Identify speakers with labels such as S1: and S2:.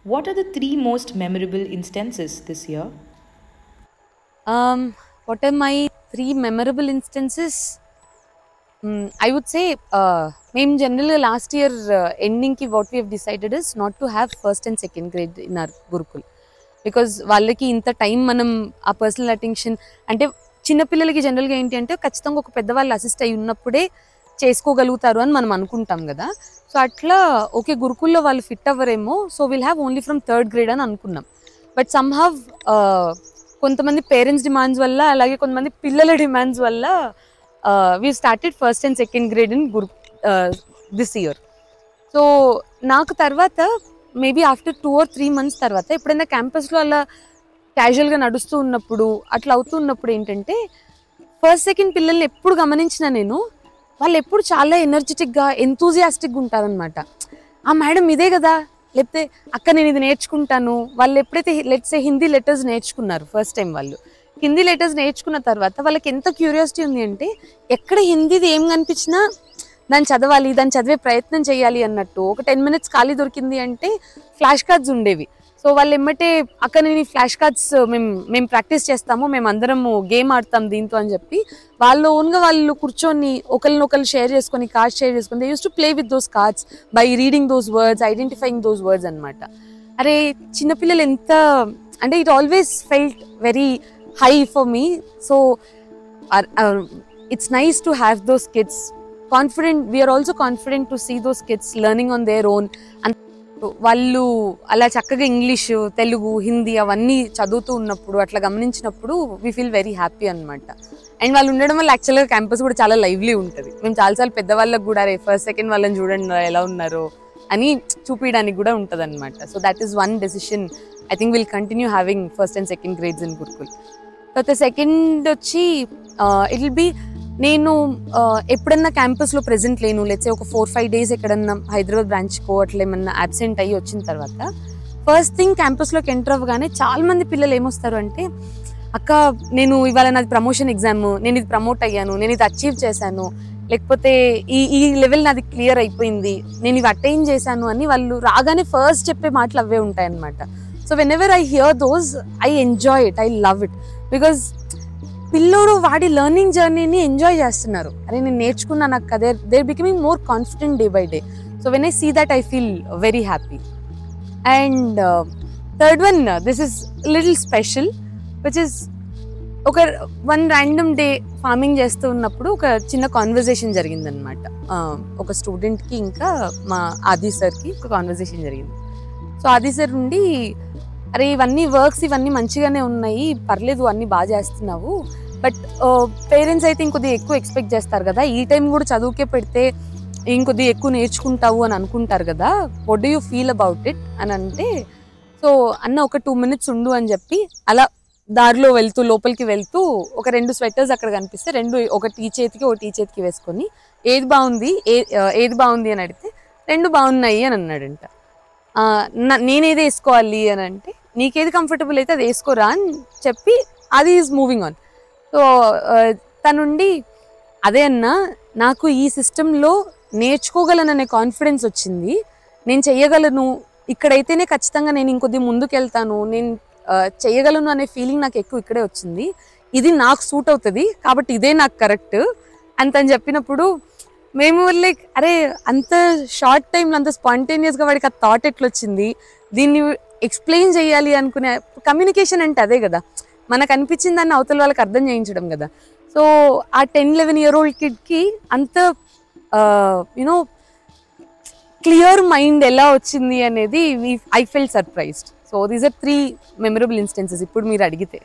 S1: What are the three most memorable instances this year?
S2: What are my three memorable instances? I would say, మేము generally last year ending ki what we have decided is not to have first and second grade in our Gurukul. Because వాళ్ళకి ఇంత time మనం ఆ personal attention అంటే చిన్నపిల్లలకి జనరల్గా ఏంటి అంటే ఖచ్చితంగా ఒక పెద్దవాళ్ళు అసిస్ట్ అయి ఉన్నప్పుడే చేసుకోగలుగుతారు అని మనం అనుకుంటాం కదా. సో అట్లా ఓకే గురుకుల్లో వాళ్ళు ఫిట్ అవ్వరేమో, so will have only from third grade అని అనుకున్నాం. బట్ సమ్హావ్ కొంతమంది పేరెంట్స్ డిమాండ్స్ వల్ల, అలాగే కొంతమంది పిల్లల డిమాండ్స్ వల్ల we started first and second grade in this year. So నాకు తర్వాత మేబీ ఆఫ్టర్ 2 or 3 months తర్వాత ఎప్పుడైనా క్యాంపస్లో అలా క్యాజువల్గా నడుస్తూ ఉన్నప్పుడు అట్లా అవుతూ ఉన్నప్పుడు ఏంటంటే ఫస్ట్ సెకండ్ పిల్లల్ని ఎప్పుడు గమనించినా నేను, వాళ్ళు ఎప్పుడు చాలా ఎనర్జెటిక్గా ఎంతూజియాస్టిక్గా ఉంటారనమాట. ఆ మేడం ఇదే కదా, లేకపోతే అక్క నేను ఇది నేర్చుకుంటాను. వాళ్ళు ఎప్పుడైతే లెట్స్ సే హిందీ లెటర్స్ నేర్చుకున్నారు ఫస్ట్ టైం, వాళ్ళు హిందీ లెటర్స్ నేర్చుకున్న తర్వాత వాళ్ళకి ఎంత క్యూరియాసిటీ ఉంది అంటే ఎక్కడ హిందీది ఏం కనిపించినా దాన్ని చదవాలి, దాన్ని చదివే ప్రయత్నం చేయాలి అన్నట్టు. ఒక 10 minutes ఖాళీ దొరికింది అంటే ఫ్లాష్ కార్డ్స్ ఉండేవి. సో వాళ్ళు ఎమ్మటే అక్కడ నేను ఫ్లాష్ కార్డ్స్ మేము ప్రాక్టీస్ చేస్తాము, మేము అందరము గేమ్ ఆడతాం దీంతో అని చెప్పి వాళ్ళు ఓన్గా వాళ్ళు కూర్చొని ఒకరినొకరు షేర్ చేసుకొని కార్డ్స్ షేర్ చేసుకొని they use to play with those cards by reading those words, identifying those words అనమాట. అరే చిన్నపిల్లలు ఎంత అంటే it always felt very high for me. So it's nice to have those kids confident. We are also confident to see those kids learning on their own. వాళ్ళు అలా చక్కగా English, Telugu, Hindi అవన్నీ చదువుతూ ఉన్నప్పుడు అట్లా గమనించినప్పుడు వీ ఫీల్ వెరీ హ్యాపీ అనమాట. And వాళ్ళు ఉండడం వల్ల యాక్చువల్గా క్యాంపస్ కూడా చాలా లైవ్లీ ఉంటుంది. మేము చాలాసార్లు పెద్దవాళ్ళకి కూడా రే ఫస్ట్ సెకండ్ వాళ్ళని చూడండి ఎలా ఉన్నారో అని చూపించడానికి కూడా ఉంటుంది అనమాట. So that is one decision. I think will continue having first and second grades in Gurukul. తర్వాత సెకండ్ వచ్చి ఇట్ విల్ బి నేను ఎప్పుడన్నా క్యాంపస్లో ప్రెజెంట్ లేను, లేట్స్ ఒక 4-5 days ఎక్కడన్నా హైదరాబాద్ బ్రాంచ్కో అట్లా ఏమన్నా అబ్సెంట్ అయ్యి వచ్చిన తర్వాత ఫస్ట్ థింగ్ క్యాంపస్లోకి ఎంటర్ అవ్వగానే చాలా మంది పిల్లలు ఏమొస్తారు అంటే, అక్క నేను ఇవాళ నాది ప్రమోషన్ ఎగ్జామ్, నేను ఇది ప్రమోట్ అయ్యాను, నేను ఇది అచీవ్ చేశాను, లేకపోతే ఈ లెవెల్ నాది క్లియర్ అయిపోయింది, నేను ఇవి అటైన్ చేశాను అని వాళ్ళు రాగానే ఫస్ట్ చెప్పే మాటలు అవే ఉంటాయన్నమాట. So when ever I here those I enjoy it, I love it. Because పిల్లోడు వాడి లెర్నింగ్ జర్నీని ఎంజాయ్ చేస్తున్నారు. అరే నేను నేర్చుకున్నాను అక్క, they're becoming more confident day by day. So when I see that I feel very happy. And third one, this is little special, which is ఒక one random day farming చేస్తూ ఉన్నప్పుడు ఒక చిన్న కాన్వర్జేషన్ జరిగిందనమాట. ఒక స్టూడెంట్కి ఇంకా మా ఆది సార్కి ఒక కాన్వర్జేషన్ జరిగింది. సో ఆది సార్ నుండి, అరే ఇవన్నీ వర్క్స్ ఇవన్నీ మంచిగానే ఉన్నాయి, పర్లేదు అన్నీ బాగా చేస్తున్నావు, బట్ పేరెంట్స్ అయితే ఇంకొద్దిగా ఎక్కువ ఎక్స్పెక్ట్ చేస్తారు కదా, ఈ టైం కూడా చదువుకే పెడితే ఇంకొద్దిగా ఎక్కువ నేర్చుకుంటావు అని అనుకుంటారు కదా, what do you feel about it అని అంటే, సో అన్న ఒక 2 minutes ఉండు అని చెప్పి అలా దారిలో వెళ్తూ లోపలికి వెళ్తూ ఒక 2 sweaters అక్కడ కనిపిస్తే ఒకటి ఈ చేతికి వేసుకొని ఏది బాగుంది అని అడిగితే 2 బాగున్నాయి అని అన్నాడంట. నేనేది వేసుకోవాలి అని అంటే, నీకేది కంఫర్టబుల్ అయితే అది వేసుకోరా అని చెప్పి అది ఈజ్ మూవింగ్ ఆన్. సో తనుండి అదే అన్నా నాకు ఈ సిస్టంలో నేర్చుకోగలననే కాన్ఫిడెన్స్ వచ్చింది, నేను చెయ్యగలను, ఇక్కడైతేనే ఖచ్చితంగా నేను ఇంకొద్ది ముందుకు వెళ్తాను, నేను చెయ్యగలను అనే ఫీలింగ్ నాకు ఎక్కువ ఇక్కడే వచ్చింది, ఇది నాకు సూట్ అవుతుంది కాబట్టి ఇదే నాకు కరెక్ట్ అని తను చెప్పినప్పుడు మేము లైక్ అరే అంత షార్ట్ టైంలో అంత స్పాంటేనియస్గా వాడికి ఆ థాట్ ఎట్లా వచ్చింది, దీన్ని ఎక్స్ప్లెయిన్ చేయాలి అనుకునే కమ్యూనికేషన్ అంటే అదే కదా, మనకు అనిపించిన దాన్ని అవతల వాళ్ళకి అర్థం చేయించడం కదా. సో ఆ 10-11 year old కిడ్కి అంత యునో క్లియర్ మైండ్ ఎలా వచ్చింది అనేది I felt surprised. So these are 3 memorable instances ఇప్పుడు మీరు అడిగితే.